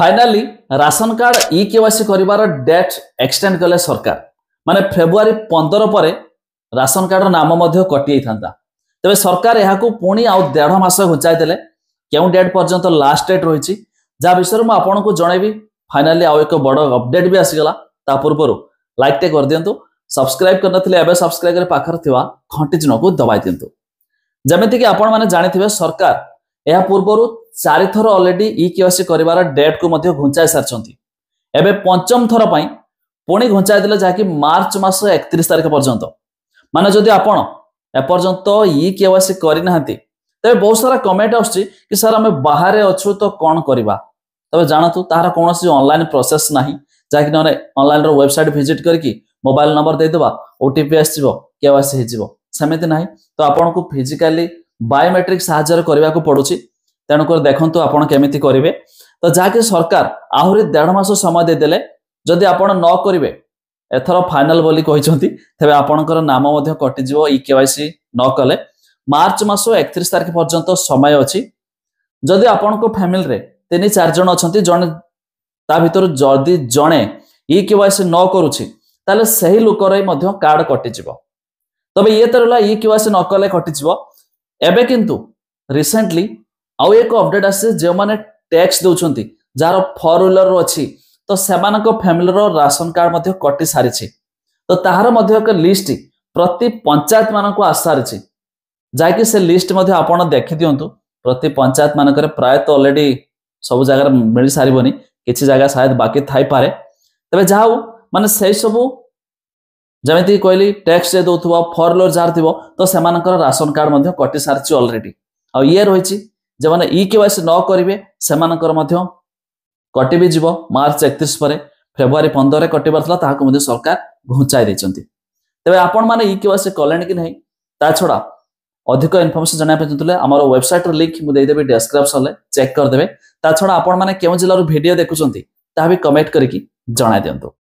Finally ration card इ KYC करिवार date extend कले सरकार माने फेब्रुआरी 15 पर राशन कार्ड नाम मध्य कटि था तेज सरकार यहाँ पुणी आउ 1.5 मास घुंचाई देले क्यों डेट पर्यंत लास्ट डेट रही जहाँ विषय में आपको जनइबी फाइनाली आउ एक बड़ अपडेट भी आसीगला ता पूर्व लाइक टे कर दिंतु सब्सक्राइब करनथिले सब्सक्राइब कर पाखर थिवा घंटी चिन्ह को दबाई दिंतु जमिति कि आपण माने जानिथिबे सरकार यह पूर्व 4 थर ऑलरेडी इ केवाईसी करिवार डेट को मध्य घुंचाई सारछंती एबे पंचम थर पई पुणी घुंचाई देले जाकि मार्च मास 31 तारिख पर्यंत माने जदि आपण ए पर्यंत इ केवाईसी करि नाहंती तबे बहुत सारा कमेंट आउछि कि सर हमें बाहर अछु तो कोन करबा तबे जानतु तार कोनोसी ऑनलाइन प्रोसेस नाही जाकि नने ऑनलाइन रो वेबसाइट विजिट करके मोबाइल नंबर दे देबा ओटीपी आसीबो केवाईसी हिजिबो समिति नाही तो आपण को फिजिकली बायोमेट्रिक साहाय्य करबा को पडुछि तेणुकर देखंतु आपण केमिति करिवे तो जाके सरकार आहुरी 1.5 मास समय दे देले जदि आपण न करिवे एथर फाइनल बोली कहिसंती तबे आपणकर नाम मध्ये कटि जिवो इ केवाईसी न कले मार्च मास 31 तारिख पर्यंत समय अछि जदि आपण को फैमिली रे 3-4 जण अछंती जण ता भितर जदि जणे इ केवाईसी न करूछि ताले सही लोक रे मध्ये कार्ड कटि जिवो तबे ये तरला इ केवाईसी न कले कटि जिवो एबे किंतु रिसेंटली आउ एक अपडेट आसे जे माने टैक्स दउछंती जार 4 व्हीलर अछि तो सेमानक फैमिली रो राशन कार्ड मध्ये कटि सारिछि तो ताहार मध्ये एक लिस्ट प्रति पंचायत मानको आसारिछि जाकि से लिस्ट मध्ये आपण देखि दियंतु प्रति पंचायत मानकर प्राय तो ऑलरेडी सब जगह मिल सारिबोनी किछि जगह शायद बाकी थाई पारे तबे जाऊ माने सही सब जमिति कहली टैक्स दे दउथबो 4 व्हीलर जार थिबो तो सेमानकर राशन कार्ड मध्ये कटि सारिछि ऑलरेडी आ ये रहिछि जे माने इ केवाईसी न करिवे सेमानकर मध्ये कटि भी जीवो मार्च 31 पर फेब्रुआरी 15 रे कटिबार थला ताहाको मध्ये सरकार घुंचाई दैचंती तबे आपण माने इ केवाईसी कलेन कि नहीं ता छोड़ा अधिक इन्फॉर्मेशन जाना पे हमर वेबसाइट रो लिंक मु दे देबे डिस्क्रिप्शन ले चेक कर देबे ता छोड़ा आपण माने केउ जिल्ला रो वीडियो देखुचंती ता भी कमेंट करके जणाय दियंतु।